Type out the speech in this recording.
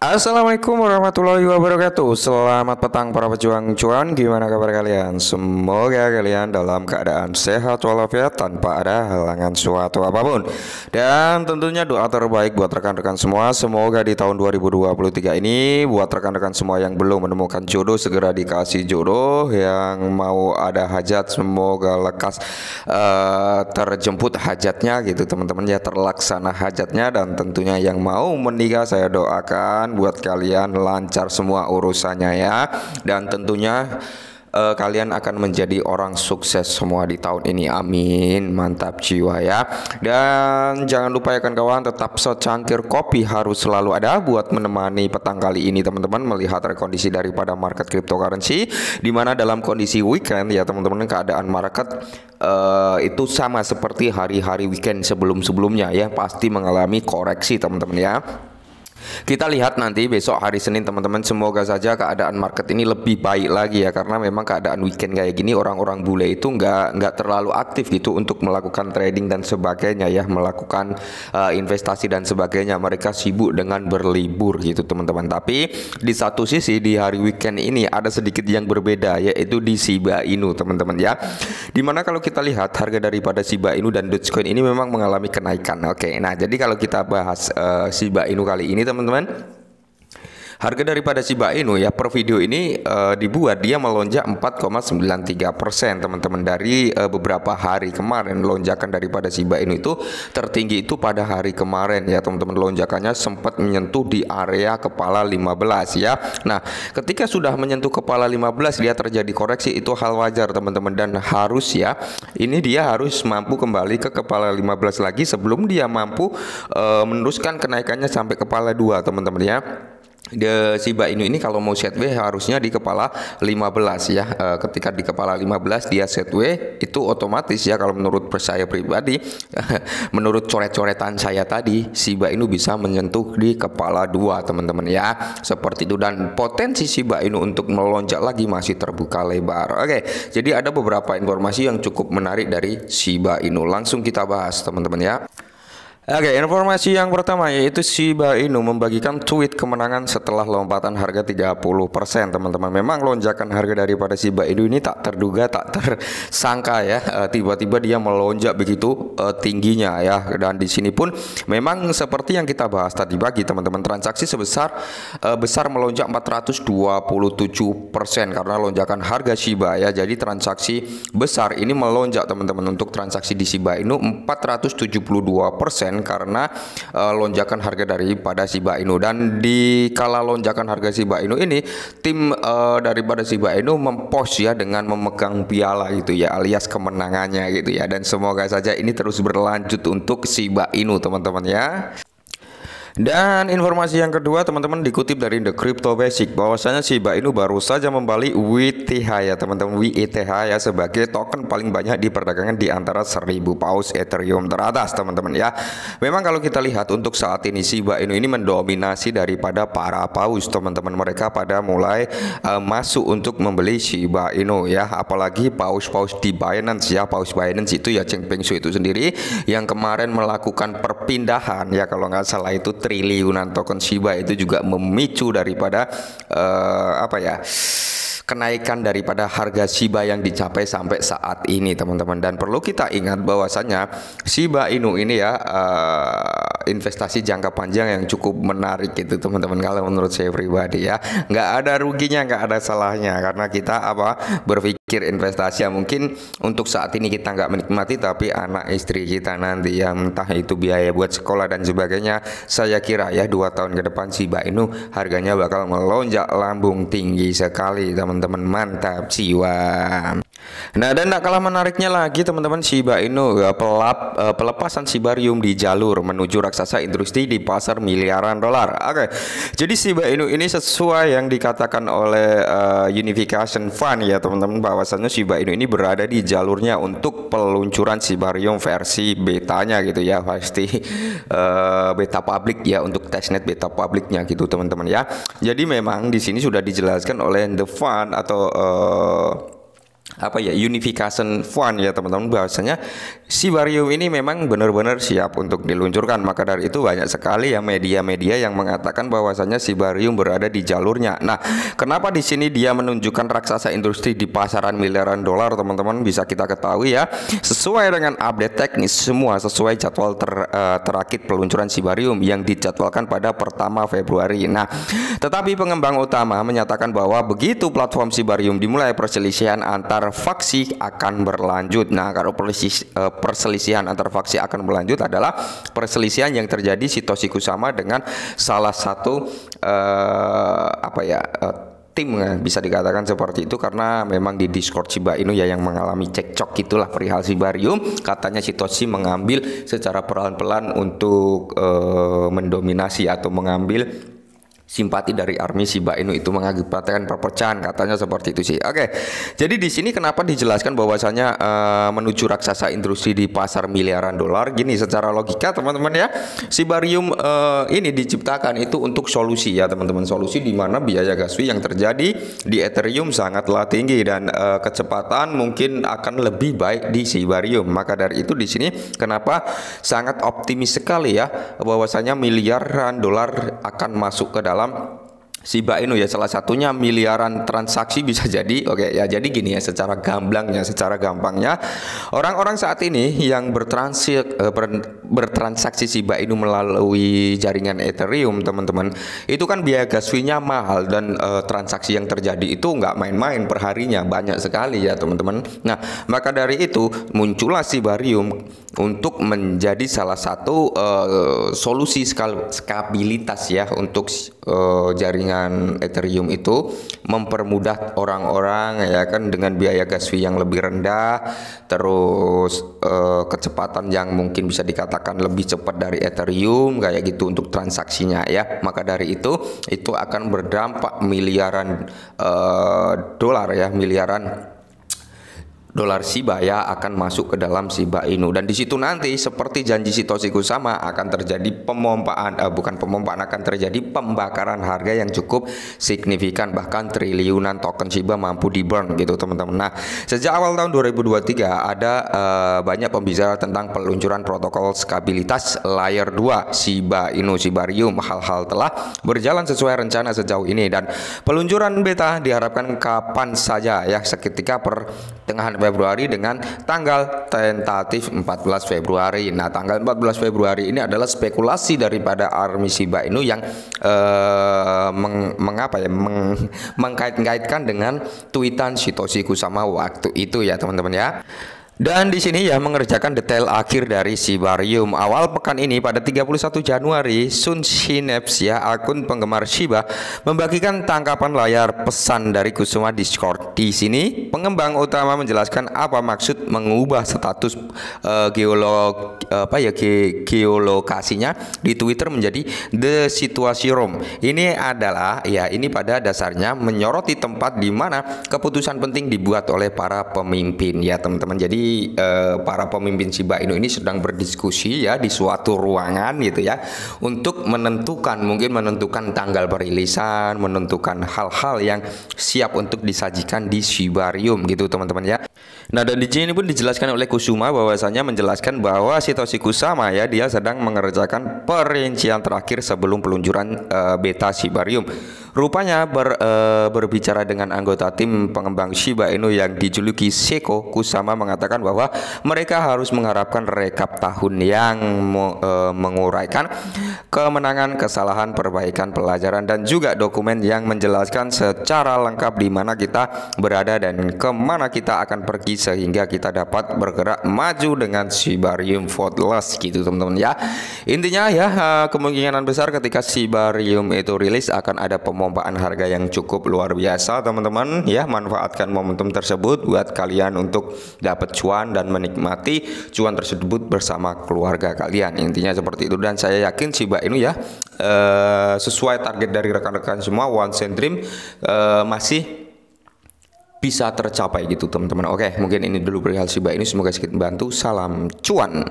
Assalamualaikum warahmatullahi wabarakatuh. Selamat petang para pejuang cuan. Gimana kabar kalian? Semoga kalian dalam keadaan sehat walafiat tanpa ada halangan suatu apapun. Dan tentunya doa terbaik buat rekan-rekan semua. Semoga di tahun 2023 ini buat rekan-rekan semua yang belum menemukan jodoh segera dikasih jodoh. Yang mau ada hajat semoga lekas terjemput hajatnya gitu teman-teman ya, terlaksana hajatnya. Dan tentunya yang mau menikah saya doakan buat kalian lancar semua urusannya ya, dan tentunya kalian akan menjadi orang sukses semua di tahun ini, amin. Mantap jiwa ya. Dan jangan lupa ya kawan, tetap secangkir kopi harus selalu ada buat menemani petang kali ini teman-teman, melihat rekondisi daripada market cryptocurrency, dimana dalam kondisi weekend ya teman-teman, keadaan market itu sama seperti hari-hari weekend sebelum-sebelumnya ya, pasti mengalami koreksi teman-teman ya. Kita lihat nanti besok hari Senin teman-teman, semoga saja keadaan market ini lebih baik lagi ya, karena memang keadaan weekend kayak gini orang-orang bule itu nggak terlalu aktif gitu untuk melakukan trading dan sebagainya ya, melakukan investasi dan sebagainya. Mereka sibuk dengan berlibur gitu teman-teman. Tapi di satu sisi di hari weekend ini ada sedikit yang berbeda, yaitu di Shiba Inu teman-teman ya, dimana kalau kita lihat harga daripada Shiba Inu dan Dogecoin ini memang mengalami kenaikan. Oke, nah jadi kalau kita bahas Shiba Inu kali ini teman-teman, harga daripada Shiba Inu ya per video ini dibuat dia melonjak 4,93% teman-teman dari beberapa hari kemarin. Lonjakan daripada Shiba Inu itu tertinggi itu pada hari kemarin ya teman-teman, lonjakannya sempat menyentuh di area kepala 15 ya. Nah ketika sudah menyentuh kepala 15 dia terjadi koreksi, itu hal wajar teman-teman, dan harus ya, ini dia harus mampu kembali ke kepala 15 lagi sebelum dia mampu meneruskan kenaikannya sampai kepala 2 teman-teman ya. The Shiba Inu ini kalau mau set W harusnya di kepala 15 ya. Ketika di kepala 15 dia set W, itu otomatis ya, kalau menurut saya pribadi menurut coret-coretan saya tadi, Shiba Inu bisa menyentuh di kepala 2 teman-teman ya, seperti itu. Dan potensi Shiba Inu untuk melonjak lagi masih terbuka lebar. Oke, jadi ada beberapa informasi yang cukup menarik dari Shiba Inu, langsung kita bahas teman-teman ya. Oke, informasi yang pertama yaitu Shiba Inu membagikan tweet kemenangan setelah lompatan harga 30% teman-teman. Memang lonjakan harga daripada Shiba Inu ini tak terduga, tak tersangka ya. Tiba-tiba dia melonjak begitu tingginya ya. Dan di sini pun memang seperti yang kita bahas tadi pagi teman-teman, transaksi besar melonjak 427% karena lonjakan harga Shiba ya. Jadi transaksi besar ini melonjak teman-teman. Untuk transaksi di Shiba Inu 472% karena lonjakan harga daripada Shiba Inu. Dan di kala lonjakan harga Shiba Inu ini, tim daripada Shiba Inu mempost ya dengan memegang piala gitu ya, alias kemenangannya gitu ya. Dan semoga saja ini terus berlanjut untuk Shiba Inu teman-teman ya. Dan informasi yang kedua teman-teman, dikutip dari The Crypto Basic bahwasanya Shiba Inu baru saja membeli WTH ya teman-teman, WETH ya, sebagai token paling banyak di perdagangan di antara 1000 paus Ethereum teratas teman-teman ya. Memang kalau kita lihat untuk saat ini Shiba Inu ini mendominasi daripada para paus teman-teman, mereka pada mulai masuk untuk membeli Shiba Inu ya, apalagi paus-paus di Binance ya. Paus Binance itu ya Changpeng Shu itu sendiri yang kemarin melakukan perpindahan ya, kalau nggak salah itu triliunan token Shiba, itu juga memicu daripada kenaikan daripada harga Shiba yang dicapai sampai saat ini teman-teman. Dan perlu kita ingat bahwasanya Shiba Inu ini ya investasi jangka panjang yang cukup menarik gitu teman-teman, kalau menurut saya pribadi ya. Nggak ada ruginya, nggak ada salahnya, karena kita berpikir investasi yang mungkin untuk saat ini kita nggak menikmati, tapi anak istri kita nanti yang entah itu biaya buat sekolah dan sebagainya, saya kira ya 2 tahun ke depan Shiba Inu harganya bakal melonjak lambung tinggi sekali teman-teman. Mantap jiwa. Nah, dan tak kalah menariknya lagi teman-teman, Shiba Inu pelepasan Shibarium di jalur menuju raksasa industri di pasar miliaran dolar. Oke, jadi Shiba Inu ini sesuai yang dikatakan oleh Unification Fund ya teman-teman, bahwasannya Shiba Inu ini berada di jalurnya untuk peluncuran Shibarium versi betanya gitu ya, pasti beta publik ya, untuk testnet beta publiknya gitu teman-teman ya. Jadi memang di sini sudah dijelaskan oleh The Fund atau unification fund ya teman-teman, bahwasanya Shibarium ini memang benar-benar siap untuk diluncurkan. Maka dari itu banyak sekali ya media-media yang mengatakan bahwasanya Shibarium berada di jalurnya. Nah, kenapa di sini dia menunjukkan raksasa industri di pasaran miliaran dolar, teman-teman? Bisa kita ketahui ya, sesuai dengan update teknis semua sesuai jadwal terakhir peluncuran Shibarium yang dijadwalkan pada pertama Februari. Nah, tetapi pengembang utama menyatakan bahwa begitu platform Shibarium dimulai, perselisihan antar faksi akan berlanjut. Nah, kalau perselisihan antar faksi akan berlanjut adalah perselisihan yang terjadi Satoshi Kusama dengan salah satu tim, bisa dikatakan seperti itu, karena memang di Discord Shiba Inu ya yang mengalami cekcok itulah perihal Shibarium. Katanya Satoshi mengambil secara pelan-pelan untuk mendominasi atau mengambil simpati dari army Shiba Inu, itu mengakibatkan perpecahan, katanya seperti itu sih. Oke, jadi di sini kenapa dijelaskan bahwasanya menuju raksasa industri di pasar miliaran dolar? Gini, secara logika teman-teman ya, Shibarium ini diciptakan itu untuk solusi ya teman-teman, solusi di mana biaya gas fee yang terjadi di Ethereum sangatlah tinggi dan kecepatan mungkin akan lebih baik di Shibarium. Maka dari itu di sini kenapa sangat optimis sekali ya bahwasanya miliaran dolar akan masuk ke dalam Shiba Inu ya, salah satunya miliaran transaksi bisa jadi. Oke ya, jadi gini ya, secara gampangnya orang-orang saat ini yang bertransaksi Shiba Inu melalui jaringan Ethereum teman-teman, itu kan biaya gas fee-nya mahal dan transaksi yang terjadi itu nggak main-main, perharinya banyak sekali ya teman-teman. Nah, maka dari itu muncullah Shibarium untuk menjadi salah satu solusi skabilitas ya untuk jaringan Ethereum itu, mempermudah orang-orang ya kan dengan biaya gas fee yang lebih rendah, terus kecepatan yang mungkin bisa dikatakan lebih cepat dari Ethereum kayak gitu untuk transaksinya ya. Maka dari itu akan berdampak miliaran dolar ya, miliaran dolar Shiba ya akan masuk ke dalam Shiba Inu, dan di situ nanti seperti janji Satoshi Kusama akan terjadi akan terjadi pembakaran harga yang cukup signifikan, bahkan triliunan token Shiba mampu di burn gitu teman-teman. Nah, sejak awal tahun 2023 ada banyak pembicara tentang peluncuran protokol stabilitas layer 2 Shiba Inu Shibarium. Hal-hal telah berjalan sesuai rencana sejauh ini dan peluncuran beta diharapkan kapan saja ya, seketika pertengahan Februari dengan tanggal tentatif 14 Februari. Nah, tanggal 14 Februari ini adalah spekulasi daripada army Shiba Inu yang mengkait-kaitkan dengan tweetan Satoshi Kusama waktu itu ya teman-teman ya. Dan di sini ya mengerjakan detail akhir dari Shibarium. Awal pekan ini pada 31 Januari, Sun Synapse ya, akun penggemar Shiba, membagikan tangkapan layar pesan dari Kusuma Discord. Di sini pengembang utama menjelaskan apa maksud mengubah status geolokasinya di Twitter menjadi The Situation Room. Ini adalah ya, ini pada dasarnya menyoroti tempat di mana keputusan penting dibuat oleh para pemimpin ya teman-teman. Jadi para pemimpin Shiba Inu ini sedang berdiskusi ya di suatu ruangan gitu ya, untuk menentukan tanggal perilisan, menentukan hal-hal yang siap untuk disajikan di Shibarium gitu teman-teman ya. Nah, dan di sini pun dijelaskan oleh Kusuma bahwasanya menjelaskan bahwa Satoshi Kusama ya, dia sedang mengerjakan perincian terakhir sebelum peluncuran beta Shibarium. Rupanya berbicara dengan anggota tim pengembang Shiba Inu yang dijuluki Seiko, Kusama mengatakan bahwa mereka harus mengharapkan rekap tahun yang menguraikan kemenangan, kesalahan, perbaikan, pelajaran, dan juga dokumen yang menjelaskan secara lengkap di mana kita berada dan kemana kita akan pergi, sehingga kita dapat bergerak maju dengan Shibarium faultless gitu teman-teman ya. Intinya ya, kemungkinan besar ketika Shibarium itu rilis akan ada pemompaan harga yang cukup luar biasa teman-teman ya. Manfaatkan momentum tersebut buat kalian untuk dapat cuan dan menikmati cuan tersebut bersama keluarga kalian. Intinya seperti itu, dan saya yakin Shiba Inu ya sesuai target dari rekan-rekan semua, One Cent Dream masih bisa tercapai gitu teman-teman. Oke, mungkin ini dulu perihal Shiba Inu, semoga sedikit membantu. Salam cuan.